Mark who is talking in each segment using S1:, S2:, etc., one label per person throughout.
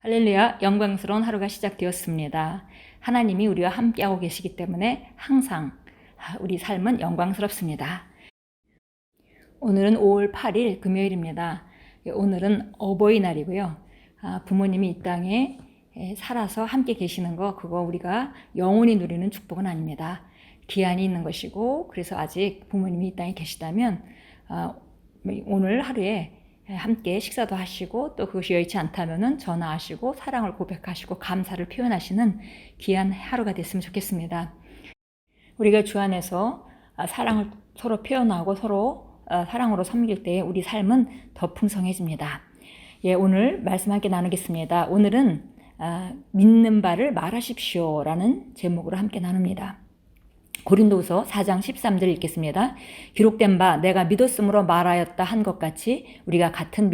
S1: 할렐루야, 영광스러운 하루가 시작되었습니다. 하나님이 우리와 함께하고 계시기 때문에 항상 우리 삶은 영광스럽습니다. 오늘은 5월 8일 금요일입니다. 오늘은 어버이날이고요. 부모님이 이 땅에 살아서 함께 계시는 거, 그거 우리가 영원히 누리는 축복은 아닙니다. 기한이 있는 것이고, 그래서 아직 부모님이 이 땅에 계시다면 오늘 하루에 함께 식사도 하시고, 또 그것이 여의치 않다면은 전화하시고 사랑을 고백하시고 감사를 표현하시는 귀한 하루가 됐으면 좋겠습니다. 우리가 주 안에서 사랑을 서로 표현하고 서로 사랑으로 섬길 때 우리 삶은 더 풍성해집니다. 오늘 말씀 함께 나누겠습니다. 오늘은 믿는 바를 말하십시오 라는 제목으로 함께 나눕니다. 고린도후서 4장 13절 읽겠습니다. 기록된 바 내가 믿었으므로 말하였다 한 것 같이 우리가 같은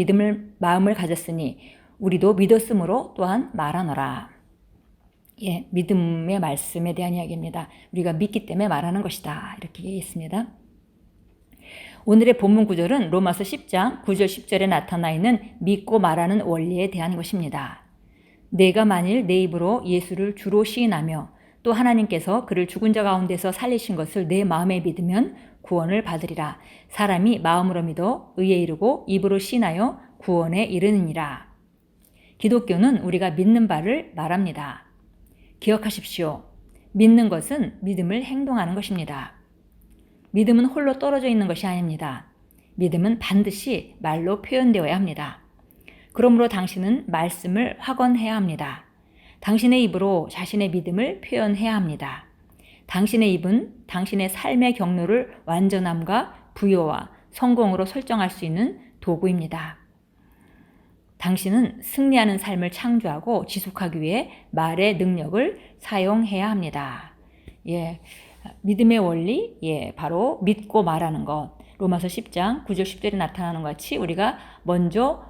S1: 마음을 가졌으니 우리도 믿었으므로 또한 말하노라. 믿음의 말씀에 대한 이야기입니다. 우리가 믿기 때문에 말하는 것이다. 이렇게 얘기했습니다. 오늘의 본문 구절은 로마서 10장 9절 10절에 나타나 있는 믿고 말하는 원리에 대한 것입니다. 내가 만일 내 입으로 예수를 주로 시인하며 또 하나님께서 그를 죽은 자 가운데서 살리신 것을 내 마음에 믿으면 구원을 받으리라. 사람이 마음으로 믿어 의에 이르고 입으로 시인하여 구원에 이르느니라. 기독교는 우리가 믿는 바를 말합니다. 기억하십시오. 믿는 것은 믿음을 행동하는 것입니다. 믿음은 홀로 떨어져 있는 것이 아닙니다. 믿음은 반드시 말로 표현되어야 합니다. 그러므로 당신은 말씀을 확언해야 합니다. 당신의 입으로 자신의 믿음을 표현해야 합니다. 당신의 입은 당신의 삶의 경로를 완전함과 부여와 성공으로 설정할 수 있는 도구입니다. 당신은 승리하는 삶을 창조하고 지속하기 위해 말의 능력을 사용해야 합니다. 믿음의 원리, 바로 믿고 말하는 것. 로마서 10장 9절 10절에 나타나는 것 같이 우리가 먼저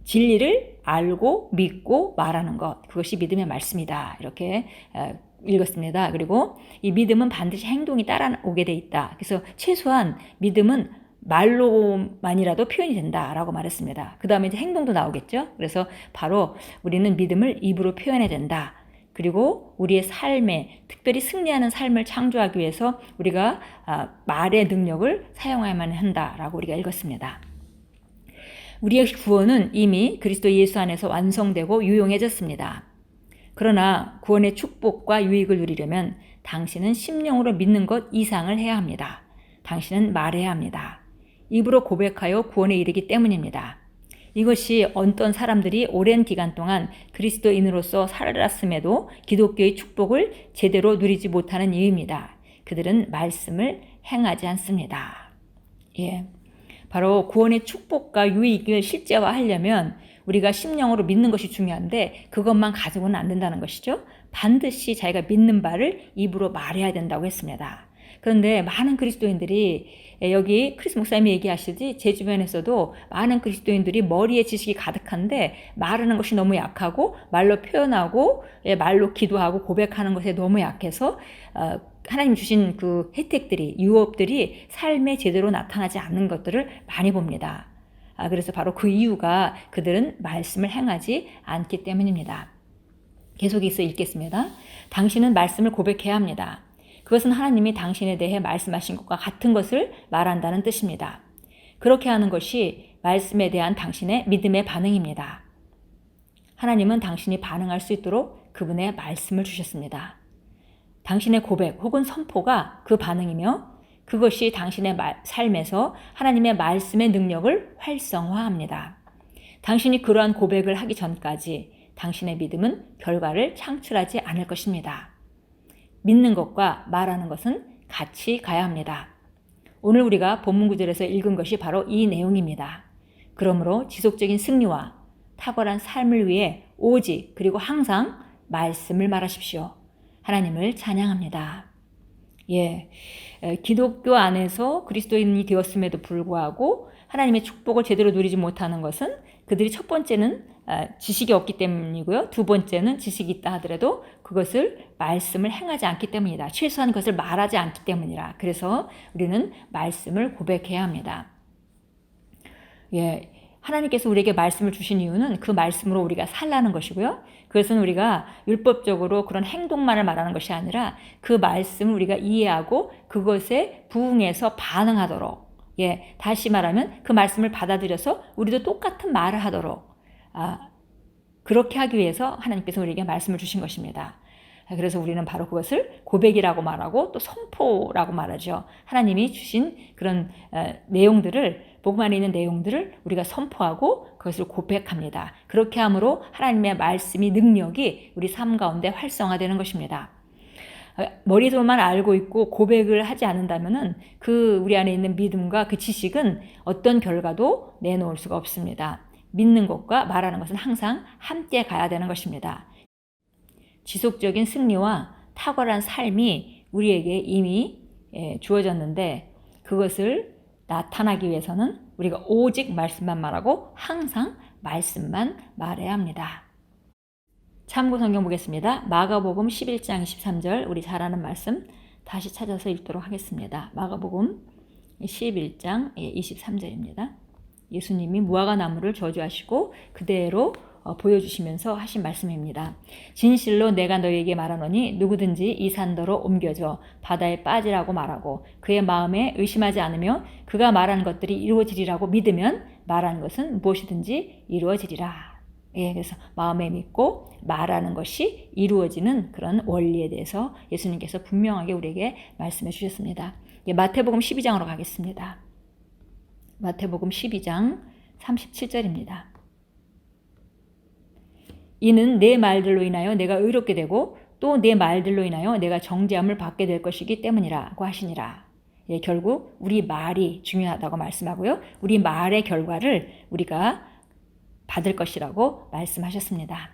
S1: 진리를 알고 믿고 말하는 것, 그것이 믿음의 말씀이다. 이렇게 읽었습니다. 그리고 이 믿음은 반드시 행동이 따라오게 돼 있다. 그래서 최소한 믿음은 말로만이라도 표현이 된다라고 말했습니다. 그 다음에 이제 행동도 나오겠죠. 그래서 바로 우리는 믿음을 입으로 표현해야 된다. 그리고 우리의 삶에 특별히 승리하는 삶을 창조하기 위해서 우리가 말의 능력을 사용해야만 한다라고 우리가 읽었습니다. 우리의 구원은 이미 그리스도 예수 안에서 완성되고 유용해졌습니다. 그러나 구원의 축복과 유익을 누리려면 당신은 심령으로 믿는 것 이상을 해야 합니다. 당신은 말해야 합니다. 입으로 고백하여 구원에 이르기 때문입니다. 이것이 어떤 사람들이 오랜 기간 동안 그리스도인으로서 살았음에도 기독교의 축복을 제대로 누리지 못하는 이유입니다. 그들은 말씀을 행하지 않습니다. 바로 구원의 축복과 유익을 실제화하려면 우리가 심령으로 믿는 것이 중요한데 그것만 가지고는 안 된다는 것이죠. 반드시 자기가 믿는 바를 입으로 말해야 된다고 했습니다. 그런데 많은 그리스도인들이 여기 크리스 목사님이 얘기하시지 제 주변에서도 많은 그리스도인들이 머리에 지식이 가득한데 말하는 것이 너무 약하고 말로 표현하고 말로 기도하고 고백하는 것에 너무 약해서 하나님 주신 그 혜택들이, 유업들이 삶에 제대로 나타나지 않는 것들을 많이 봅니다. 그래서 바로 그 이유가 그들은 말씀을 행하지 않기 때문입니다. 계속해서 읽겠습니다. 당신은 말씀을 고백해야 합니다. 그것은 하나님이 당신에 대해 말씀하신 것과 같은 것을 말한다는 뜻입니다. 그렇게 하는 것이 말씀에 대한 당신의 믿음의 반응입니다. 하나님은 당신이 반응할 수 있도록 그분의 말씀을 주셨습니다. 당신의 고백 혹은 선포가 그 반응이며 그것이 당신의 삶에서 하나님의 말씀의 능력을 활성화합니다. 당신이 그러한 고백을 하기 전까지 당신의 믿음은 결과를 창출하지 않을 것입니다. 믿는 것과 말하는 것은 같이 가야 합니다. 오늘 우리가 본문 구절에서 읽은 것이 바로 이 내용입니다. 그러므로 지속적인 승리와 탁월한 삶을 위해 오직 그리고 항상 말씀을 말하십시오. 하나님을 찬양합니다. 기독교 안에서 그리스도인이 되었음에도 불구하고 하나님의 축복을 제대로 누리지 못하는 것은 그들이 첫 번째는 지식이 없기 때문이고요. 두 번째는 지식이 있다 하더라도 그것을 말씀을 행하지 않기 때문이다. 최소한 그것을 말하지 않기 때문이라. 그래서 우리는 말씀을 고백해야 합니다. 하나님께서 우리에게 말씀을 주신 이유는 그 말씀으로 우리가 살라는 것이고요. 그것은 우리가 율법적으로 그런 행동만을 말하는 것이 아니라 그 말씀을 우리가 이해하고 그것에 부응해서 반응하도록, 다시 말하면 그 말씀을 받아들여서 우리도 똑같은 말을 하도록, 그렇게 하기 위해서 하나님께서 우리에게 말씀을 주신 것입니다. 그래서 우리는 바로 그것을 고백이라고 말하고 또 선포라고 말하죠. 하나님이 주신 그런 내용들을, 복음 안에 있는 내용들을 우리가 선포하고 그것을 고백합니다. 그렇게 함으로 하나님의 말씀이, 능력이 우리 삶 가운데 활성화되는 것입니다. 머리로만 알고 있고 고백을 하지 않는다면은 그 우리 안에 있는 믿음과 그 지식은 어떤 결과도 내놓을 수가 없습니다. 믿는 것과 말하는 것은 항상 함께 가야 되는 것입니다. 지속적인 승리와 탁월한 삶이 우리에게 이미 주어졌는데 그것을 나타나기 위해서는 우리가 오직 말씀만 말하고 항상 말씀만 말해야 합니다. 참고 성경 보겠습니다. 마가복음 11장 23절, 우리 잘 아는 말씀 다시 찾아서 읽도록 하겠습니다. 마가복음 11장 23절입니다. 예수님이 무화과 나무를 저주하시고 그대로 보여주시면서 하신 말씀입니다. 진실로 내가 너희에게 말하노니 누구든지 이 산더러 옮겨져 바다에 빠지라고 말하고 그의 마음에 의심하지 않으며 그가 말하는 것들이 이루어지리라고 믿으면 말하는 것은 무엇이든지 이루어지리라. 그래서 마음에 믿고 말하는 것이 이루어지는 그런 원리에 대해서 예수님께서 분명하게 우리에게 말씀해 주셨습니다. 마태복음 12장으로 가겠습니다. 마태복음 12장 37절입니다. 이는 내 말들로 인하여 내가 의롭게 되고 또 내 말들로 인하여 내가 정죄함을 받게 될 것이기 때문이라고 하시니라. 결국 우리 말이 중요하다고 말씀하고요. 우리 말의 결과를 우리가 받을 것이라고 말씀하셨습니다.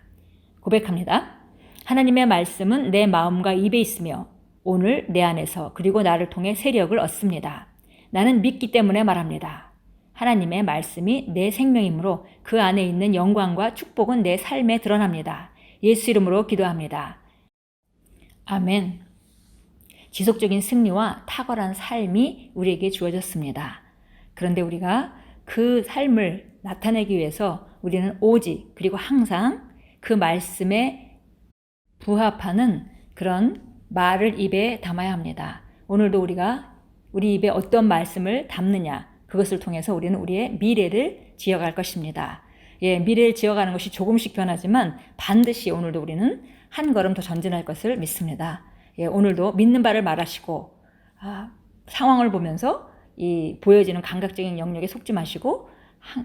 S1: 고백합니다. 하나님의 말씀은 내 마음과 입에 있으며 오늘 내 안에서 그리고 나를 통해 세력을 얻습니다. 나는 믿기 때문에 말합니다. 하나님의 말씀이 내 생명이므로 그 안에 있는 영광과 축복은 내 삶에 드러납니다. 예수 이름으로 기도합니다. 아멘. 지속적인 승리와 탁월한 삶이 우리에게 주어졌습니다. 그런데 우리가 그 삶을 나타내기 위해서 우리는 오직 그리고 항상 그 말씀에 부합하는 그런 말을 입에 담아야 합니다. 오늘도 우리가 우리 입에 어떤 말씀을 담느냐, 그것을 통해서 우리는 우리의 미래를 지어갈 것입니다. 미래를 지어가는 것이 조금씩 변하지만 반드시 오늘도 우리는 한 걸음 더 전진할 것을 믿습니다. 오늘도 믿는 바를 말하시고 상황을 보면서 이 보여지는 감각적인 영역에 속지 마시고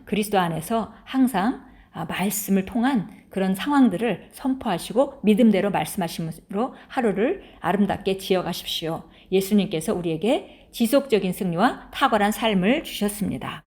S1: 그리스도 안에서 항상 말씀을 통한 그런 상황들을 선포하시고 믿음대로 말씀하심으로 하루를 아름답게 지어가십시오. 예수님께서 우리에게 지속적인 승리와 탁월한 삶을 주셨습니다.